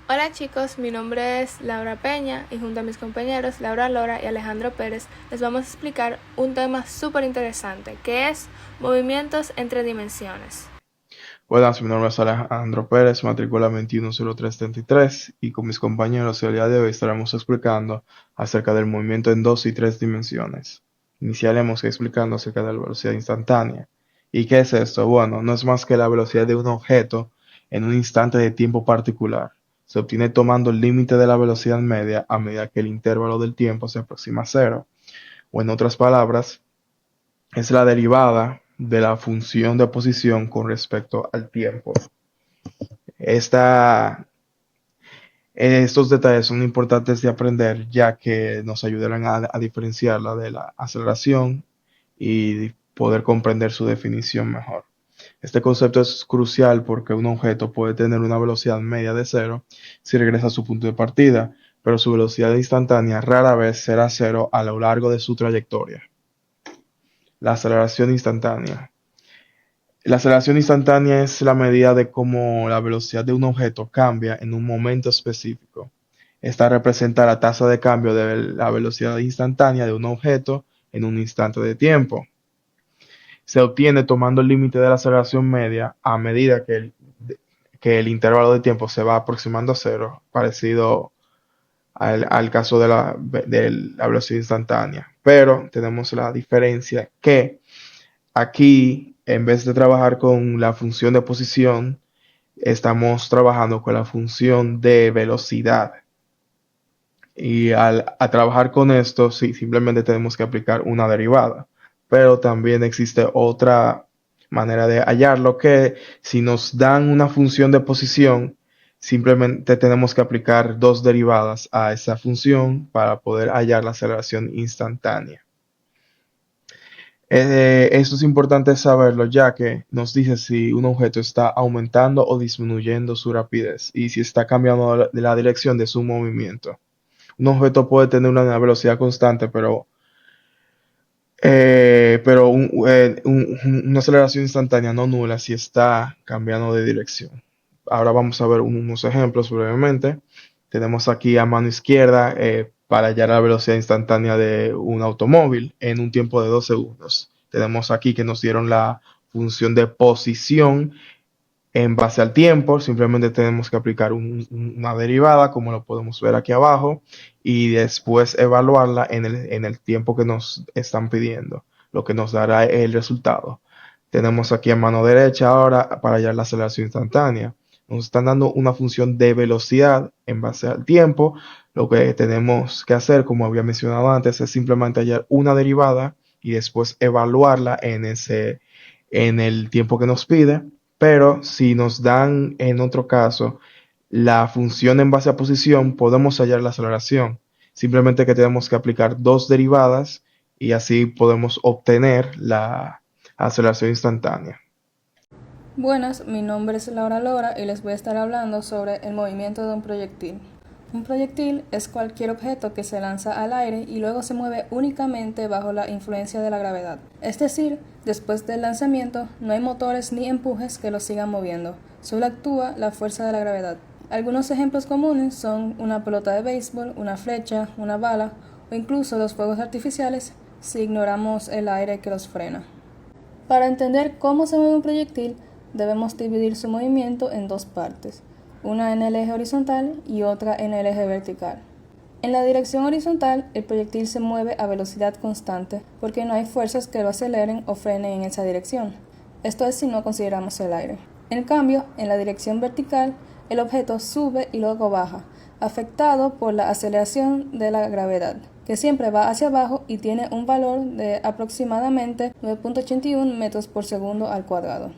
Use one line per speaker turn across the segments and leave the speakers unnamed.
Hola chicos, mi nombre es Laura Peña y junto a mis compañeros Laura Lora y Alejandro Pérez les vamos a explicar un tema súper interesante que es movimientos entre dimensiones.
Buenas, mi nombre es Alejandro Pérez, matrícula 210333 y con mis compañeros el día de hoy estaremos explicando acerca del movimiento en dos y tres dimensiones. Iniciaremos explicando acerca de la velocidad instantánea. ¿Y qué es esto? Bueno, no es más que la velocidad de un objeto en un instante de tiempo particular. Se obtiene tomando el límite de la velocidad media a medida que el intervalo del tiempo se aproxima a cero. O en otras palabras, es la derivada de la función de posición con respecto al tiempo. Esta, Estos detalles son importantes de aprender ya que nos ayudarán a diferenciarla de la aceleración y poder comprender su definición mejor. Este concepto es crucial porque un objeto puede tener una velocidad media de cero si regresa a su punto de partida, pero su velocidad instantánea rara vez será cero a lo largo de su trayectoria. La aceleración instantánea. La aceleración instantánea es la medida de cómo la velocidad de un objeto cambia en un momento específico. Esta representa la tasa de cambio de la velocidad instantánea de un objeto en un instante de tiempo. Se obtiene tomando el límite de la aceleración media a medida que el intervalo de tiempo se va aproximando a cero, parecido al caso de la velocidad instantánea. Pero tenemos la diferencia que aquí, en vez de trabajar con la función de posición, estamos trabajando con la función de velocidad. Y a trabajar con esto, sí, simplemente tenemos que aplicar una derivada. Pero también existe otra manera de hallarlo que si nos dan una función de posición, simplemente tenemos que aplicar dos derivadas a esa función para poder hallar la aceleración instantánea. Esto es importante saberlo ya que nos dice si un objeto está aumentando o disminuyendo su rapidez y si está cambiando la dirección de su movimiento. Un objeto puede tener una velocidad constante, pero una aceleración instantánea no nula si está cambiando de dirección. Ahora vamos a ver unos ejemplos brevemente. Tenemos aquí a mano izquierda para hallar la velocidad instantánea de un automóvil en un tiempo de 2 segundos. Tenemos aquí que nos dieron la función de posición en base al tiempo, simplemente tenemos que aplicar una derivada, como lo podemos ver aquí abajo, y después evaluarla en el tiempo que nos están pidiendo, lo que nos dará el resultado. Tenemos aquí a mano derecha ahora para hallar la aceleración instantánea. Nos están dando una función de velocidad en base al tiempo. Lo que tenemos que hacer, como había mencionado antes, es simplemente hallar una derivada y después evaluarla en el tiempo que nos pide. Pero si nos dan en otro caso la función en base a posición, podemos hallar la aceleración. Simplemente que tenemos que aplicar dos derivadas y así podemos obtener la aceleración instantánea.
Buenas, mi nombre es Laura Lora y les voy a estar hablando sobre el movimiento de un proyectil. Un proyectil es cualquier objeto que se lanza al aire y luego se mueve únicamente bajo la influencia de la gravedad. Es decir, después del lanzamiento no hay motores ni empujes que lo sigan moviendo, solo actúa la fuerza de la gravedad. Algunos ejemplos comunes son una pelota de béisbol, una flecha, una bala o incluso los fuegos artificiales si ignoramos el aire que los frena. Para entender cómo se mueve un proyectil, debemos dividir su movimiento en dos partes, una en el eje horizontal y otra en el eje vertical. En la dirección horizontal, el proyectil se mueve a velocidad constante porque no hay fuerzas que lo aceleren o frenen en esa dirección. Esto es si no consideramos el aire. En cambio, en la dirección vertical, el objeto sube y luego baja, afectado por la aceleración de la gravedad, que siempre va hacia abajo y tiene un valor de aproximadamente 9.81 metros por segundo al cuadrado.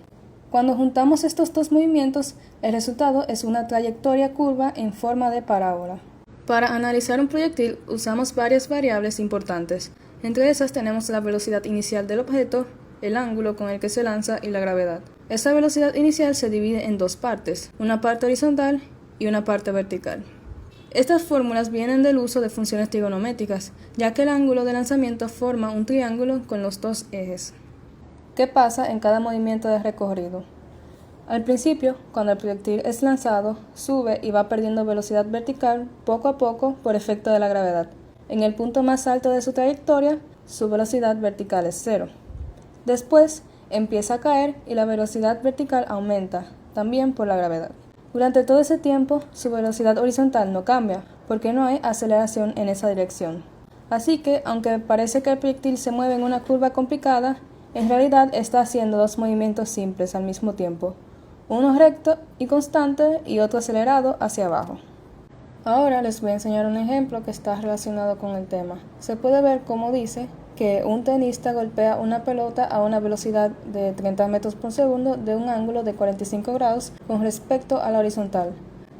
Cuando juntamos estos dos movimientos, el resultado es una trayectoria curva en forma de parábola. Para analizar un proyectil usamos varias variables importantes. Entre esas tenemos la velocidad inicial del objeto, el ángulo con el que se lanza y la gravedad. Esa velocidad inicial se divide en dos partes, una parte horizontal y una parte vertical. Estas fórmulas vienen del uso de funciones trigonométricas, ya que el ángulo de lanzamiento forma un triángulo con los dos ejes. ¿Qué pasa en cada movimiento de recorrido? Al principio, cuando el proyectil es lanzado, sube y va perdiendo velocidad vertical poco a poco por efecto de la gravedad. En el punto más alto de su trayectoria, su velocidad vertical es cero. Después, empieza a caer y la velocidad vertical aumenta, también por la gravedad. Durante todo ese tiempo, su velocidad horizontal no cambia, porque no hay aceleración en esa dirección. Así que, aunque parece que el proyectil se mueve en una curva complicada, en realidad está haciendo dos movimientos simples al mismo tiempo, uno recto y constante y otro acelerado hacia abajo. Ahora les voy a enseñar un ejemplo que está relacionado con el tema. Se puede ver cómo dice que un tenista golpea una pelota a una velocidad de 30 metros por segundo de un ángulo de 45 grados con respecto a la horizontal.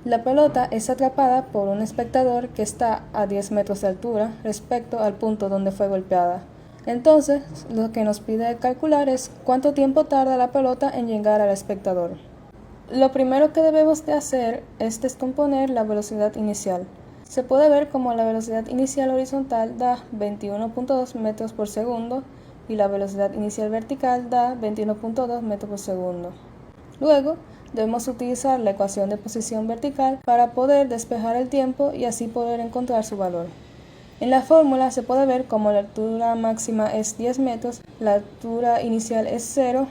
La pelota es atrapada por un espectador que está a 10 metros de altura respecto al punto donde fue golpeada. Entonces, lo que nos pide calcular es cuánto tiempo tarda la pelota en llegar al espectador. Lo primero que debemos de hacer es descomponer la velocidad inicial. Se puede ver como la velocidad inicial horizontal da 21.2 metros por segundo y la velocidad inicial vertical da 21.2 metros por segundo. Luego, debemos utilizar la ecuación de posición vertical para poder despejar el tiempo y así poder encontrar su valor. En la fórmula se puede ver como la altura máxima es 10 metros, la altura inicial es 0,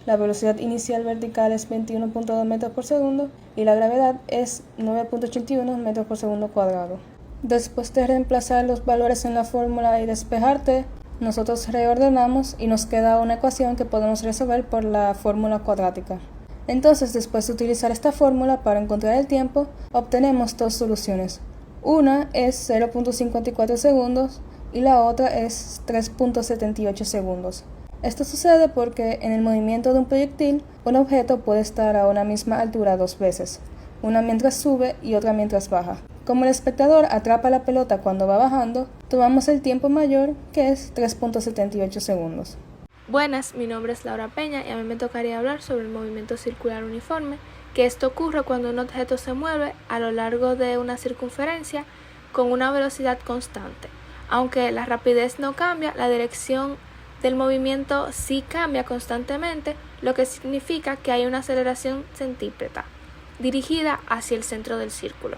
la velocidad inicial vertical es 21.2 metros por segundo y la gravedad es 9.81 metros por segundo cuadrado. Después de reemplazar los valores en la fórmula y despejar t, nosotros reordenamos y nos queda una ecuación que podemos resolver por la fórmula cuadrática. Entonces, después de utilizar esta fórmula para encontrar el tiempo, obtenemos dos soluciones. Una es 0.54 segundos y la otra es 3.78 segundos. Esto sucede porque en el movimiento de un proyectil, un objeto puede estar a una misma altura dos veces, una mientras sube y otra mientras baja. Como el espectador atrapa la pelota cuando va bajando, tomamos el tiempo mayor, que es 3.78 segundos.
Buenas, mi nombre es Laura Peña y a mí me tocaría hablar sobre el movimiento circular uniforme, que esto ocurre cuando un objeto se mueve a lo largo de una circunferencia con una velocidad constante. Aunque la rapidez no cambia, la dirección del movimiento sí cambia constantemente, lo que significa que hay una aceleración centrípeta dirigida hacia el centro del círculo.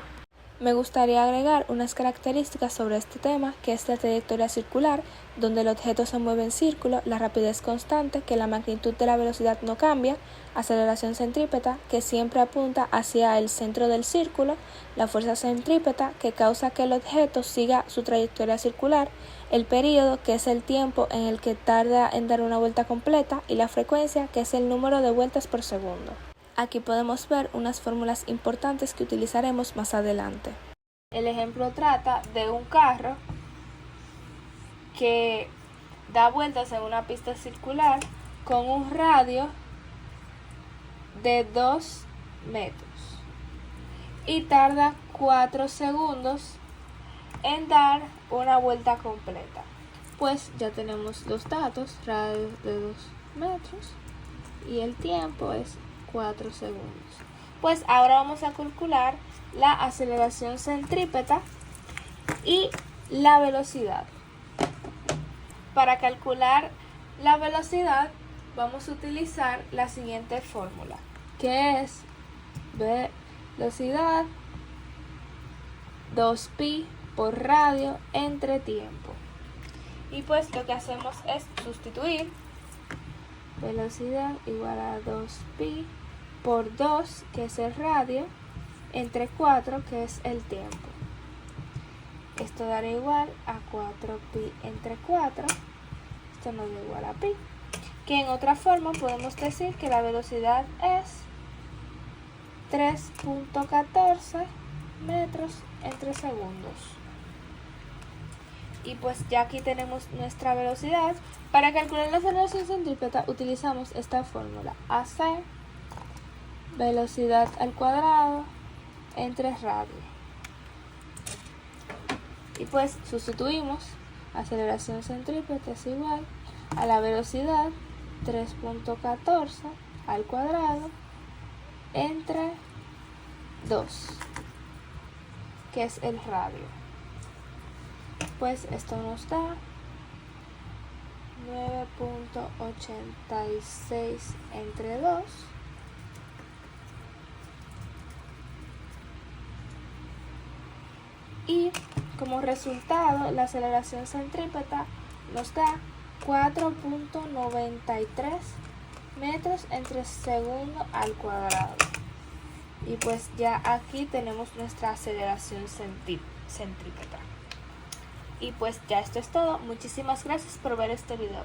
Me gustaría agregar unas características sobre este tema, que es la trayectoria circular, donde el objeto se mueve en círculo, la rapidez constante, que la magnitud de la velocidad no cambia, aceleración centrípeta, que siempre apunta hacia el centro del círculo, la fuerza centrípeta, que causa que el objeto siga su trayectoria circular, el período, que es el tiempo en el que tarda en dar una vuelta completa, y la frecuencia, que es el número de vueltas por segundo. Aquí podemos ver unas fórmulas importantes que utilizaremos más adelante. El ejemplo trata de un carro que da vueltas en una pista circular con un radio de 2 metros y tarda 4 segundos en dar una vuelta completa. Pues ya tenemos los datos, radio de 2 metros y el tiempo es 4 segundos. Pues ahora vamos a calcular la aceleración centrípeta y la velocidad. Para calcular la velocidad vamos a utilizar la siguiente fórmula, que es velocidad 2pi por radio entre tiempo. Y pues lo que hacemos es sustituir velocidad igual a 2pi por 2, que es el radio, entre 4, que es el tiempo. Esto dará igual a 4pi entre 4. Esto nos da igual a pi. Que en otra forma podemos decir que la velocidad es 3.14 metros entre segundos. Y pues ya aquí tenemos nuestra velocidad. Para calcular la aceleración centrípeta utilizamos esta fórmula: AC, velocidad al cuadrado, entre radio. Y pues sustituimos aceleración centrípeta es igual a la velocidad 3.14 al cuadrado entre 2, que es el radio. Pues esto nos da 9.86 entre 2, Y como resultado, la aceleración centrípeta nos da 4.93 metros entre segundo al cuadrado. Y pues ya aquí tenemos nuestra aceleración centrípeta. Y pues ya esto es todo. Muchísimas gracias por ver este video.